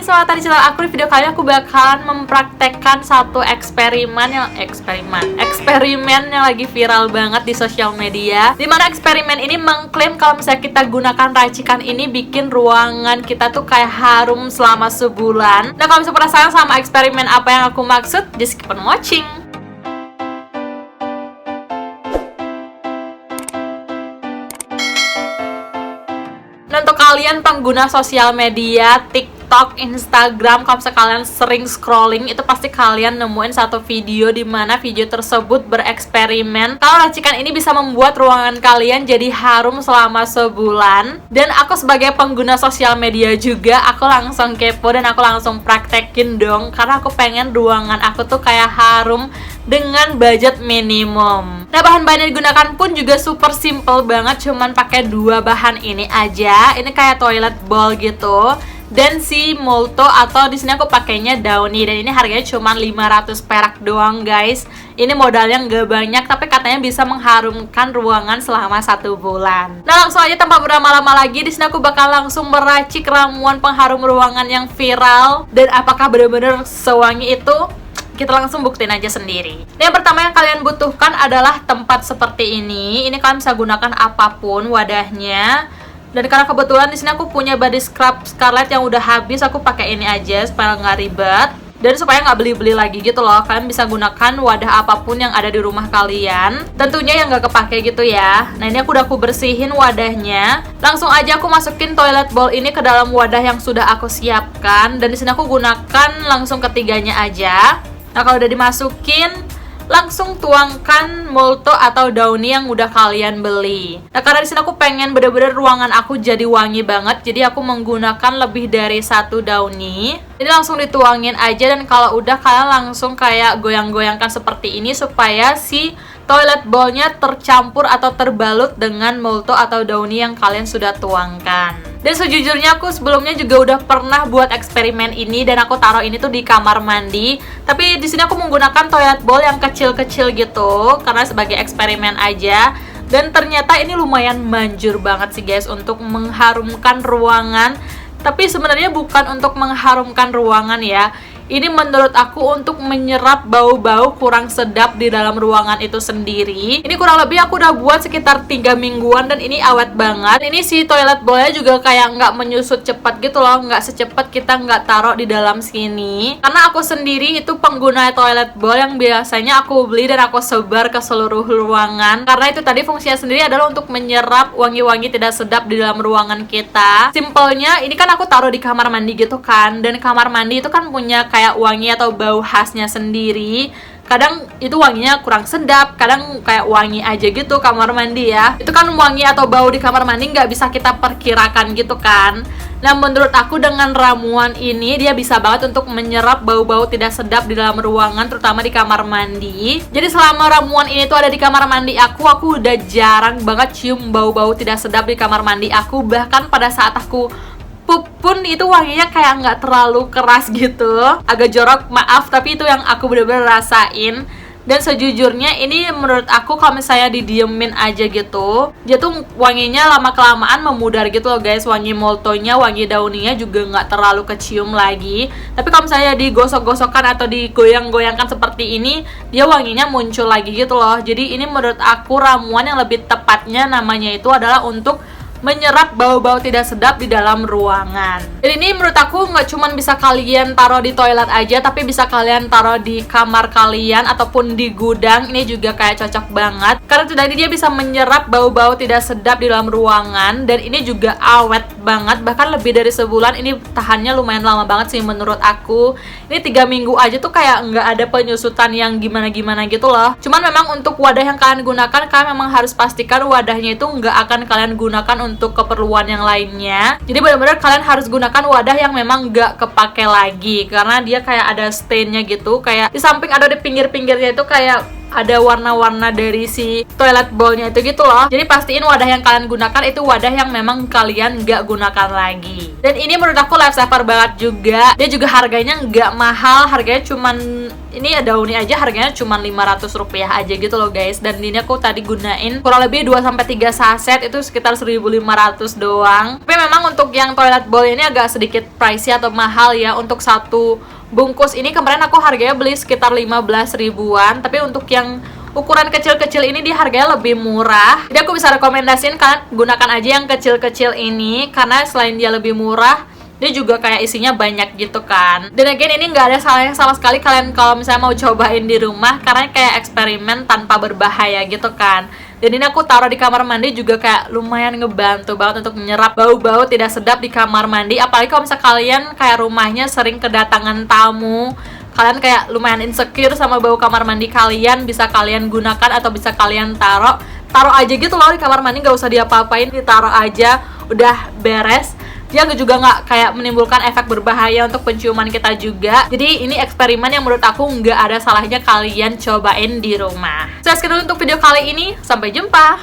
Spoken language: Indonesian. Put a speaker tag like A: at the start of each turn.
A: selamat datang di channel aku. Di video kali ini aku bakalan mempraktekkan satu eksperimen yang lagi viral banget di sosial media. Dimana eksperimen ini mengklaim kalau misalnya kita gunakan racikan ini bikin ruangan kita tuh kayak harum selama sebulan. Nah, kalau misalnya penasaran sama eksperimen apa yang aku maksud, just keep on watching. Nah, untuk kalian pengguna sosial media, TikTok, Instagram, kalau misalnya kalian sering scrolling, itu pasti kalian nemuin satu video di mana video tersebut bereksperimen kalau racikan ini bisa membuat ruangan kalian jadi harum selama sebulan. Dan aku sebagai pengguna sosial media juga, aku langsung kepo dan aku langsung praktekin dong, karena aku pengen ruangan aku tuh kayak harum dengan budget minimum. Nah, bahan-bahan yang digunakan pun juga super simple banget, cuman pakai dua bahan ini aja. Ini kayak toilet bowl gitu, dan si Molto atau di sini aku pakainya Downy, dan ini harganya cuma 500 perak doang, guys. Ini modalnya nggak banyak, tapi katanya bisa mengharumkan ruangan selama 1 bulan. Nah, langsung aja tanpa berlama-lama lagi, di sini aku bakal langsung meracik ramuan pengharum ruangan yang viral. Dan apakah benar-benar sewangi itu? Kita langsung buktiin aja sendiri. Nah, yang pertama yang kalian butuhkan adalah tempat seperti ini. Ini kalian bisa gunakan apapun wadahnya. Dan karena kebetulan di sini aku punya body scrub Scarlett yang udah habis, aku pakai ini aja supaya nggak ribet dan supaya nggak beli-beli lagi gitu loh. Kalian bisa gunakan wadah apapun yang ada di rumah kalian, tentunya yang nggak kepake gitu ya. Nah, ini aku bersihin wadahnya. Langsung aja aku masukin toilet bowl ini ke dalam wadah yang sudah aku siapkan, dan di sini aku gunakan langsung ketiganya aja. Nah, kalau udah dimasukin, langsung tuangkan Molto atau Downy yang udah kalian beli. Nah, karena di sini aku pengen bener-bener ruangan aku jadi wangi banget, jadi aku menggunakan lebih dari 1 Downy. Ini langsung dituangin aja, dan kalau udah kalian langsung kayak goyang-goyangkan seperti ini supaya si toilet bowl-nya tercampur atau terbalut dengan Molto atau Downy yang kalian sudah tuangkan. Dan sejujurnya aku sebelumnya juga udah pernah buat eksperimen ini, dan aku taruh ini tuh di kamar mandi. Tapi di sini aku menggunakan toilet bowl yang kecil-kecil gitu karena sebagai eksperimen aja. Dan ternyata ini lumayan manjur banget sih, guys, untuk mengharumkan ruangan. Tapi sebenarnya bukan untuk mengharumkan ruangan ya. Ini menurut aku untuk menyerap bau-bau kurang sedap di dalam ruangan itu sendiri. Ini kurang lebih aku udah buat sekitar 3 mingguan, dan ini awet banget. Ini si toilet bowl-nya juga kayak nggak menyusut cepat gitu loh, nggak secepat kita nggak taruh di dalam sini. Karena aku sendiri itu pengguna toilet bowl yang biasanya aku beli dan aku sebar ke seluruh ruangan. Karena itu tadi fungsinya sendiri adalah untuk menyerap wangi-wangi tidak sedap di dalam ruangan kita. Simpelnya, ini kan aku taruh di kamar mandi gitu kan, dan kamar mandi itu kan punya kayak wangi atau bau khasnya sendiri. Kadang itu wanginya kurang sedap, kadang kayak wangi aja gitu kamar mandi ya. Itu kan wangi atau bau di kamar mandi nggak bisa kita perkirakan gitu kan. Nah, menurut aku dengan ramuan ini dia bisa banget untuk menyerap bau-bau tidak sedap di dalam ruangan, terutama di kamar mandi. Jadi selama ramuan ini tuh ada di kamar mandi aku udah jarang banget cium bau-bau tidak sedap di kamar mandi aku. Bahkan pada saat aku pup pun itu wanginya kayak nggak terlalu keras gitu, agak jorok, maaf, tapi itu yang aku bener-bener rasain. Dan sejujurnya ini menurut aku kalau misalnya didiemin aja gitu, dia tuh wanginya lama-kelamaan memudar gitu loh, guys. Wangi Moltonya, wangi Downy-nya juga nggak terlalu kecium lagi. Tapi kalau misalnya digosok-gosokkan atau digoyang-goyangkan seperti ini, dia wanginya muncul lagi gitu loh. Jadi ini menurut aku ramuan yang lebih tepatnya namanya itu adalah untuk menyerap bau-bau tidak sedap di dalam ruangan. Dan ini menurut aku nggak cuman bisa kalian taruh di toilet aja, tapi bisa kalian taruh di kamar kalian ataupun di gudang. Ini juga kayak cocok banget karena tadi dia bisa menyerap bau-bau tidak sedap di dalam ruangan, dan ini juga awet banget, bahkan lebih dari sebulan. Ini tahannya lumayan lama banget sih menurut aku. Ini 3 minggu aja tuh kayak nggak ada penyusutan yang gimana-gimana gitu loh. Cuman memang untuk wadah yang kalian gunakan, kalian memang harus pastikan wadahnya itu nggak akan kalian gunakan untuk keperluan yang lainnya. Jadi benar-benar kalian harus gunakan wadah yang memang nggak kepake lagi, karena dia kayak ada stainnya gitu, kayak di samping ada di pinggir-pinggirnya itu kayak ada warna-warna dari si toilet bowl-nya itu gitu loh. Jadi pastiin wadah yang kalian gunakan itu wadah yang memang kalian nggak gunakan lagi. Dan ini menurut aku lifesaver banget juga. Dia juga harganya nggak mahal, harganya cuman Ini ada dauni aja harganya cuma Rp500 aja gitu loh guys. Dan ini aku tadi gunain kurang lebih 2-3 saset, itu sekitar 1.500 doang. Tapi memang untuk yang toilet bowl ini agak sedikit pricey atau mahal ya. Untuk satu bungkus ini kemarin aku harganya beli sekitar 15 ribuan. Tapi untuk yang ukuran kecil-kecil ini di harganya lebih murah. Jadi aku bisa rekomendasiin kalian gunakan aja yang kecil-kecil ini, karena selain dia lebih murah, dia juga kayak isinya banyak gitu kan. Dan again, ini nggak ada salahnya sama sekali kalian kalau misalnya mau cobain di rumah, karena kayak eksperimen tanpa berbahaya gitu kan. Dan ini aku taruh di kamar mandi juga kayak lumayan ngebantu banget untuk menyerap bau-bau tidak sedap di kamar mandi. Apalagi kalau misalnya kalian kayak rumahnya sering kedatangan tamu, kalian kayak lumayan insecure sama bau kamar mandi kalian, bisa kalian gunakan atau bisa kalian taruh aja gitu loh di kamar mandi, nggak usah diapa-apain, ditaruh aja udah beres. Dia juga nggak kayak menimbulkan efek berbahaya untuk penciuman kita juga. Jadi ini eksperimen yang menurut aku nggak ada salahnya kalian cobain di rumah. Sekian dulu untuk video kali ini, sampai jumpa.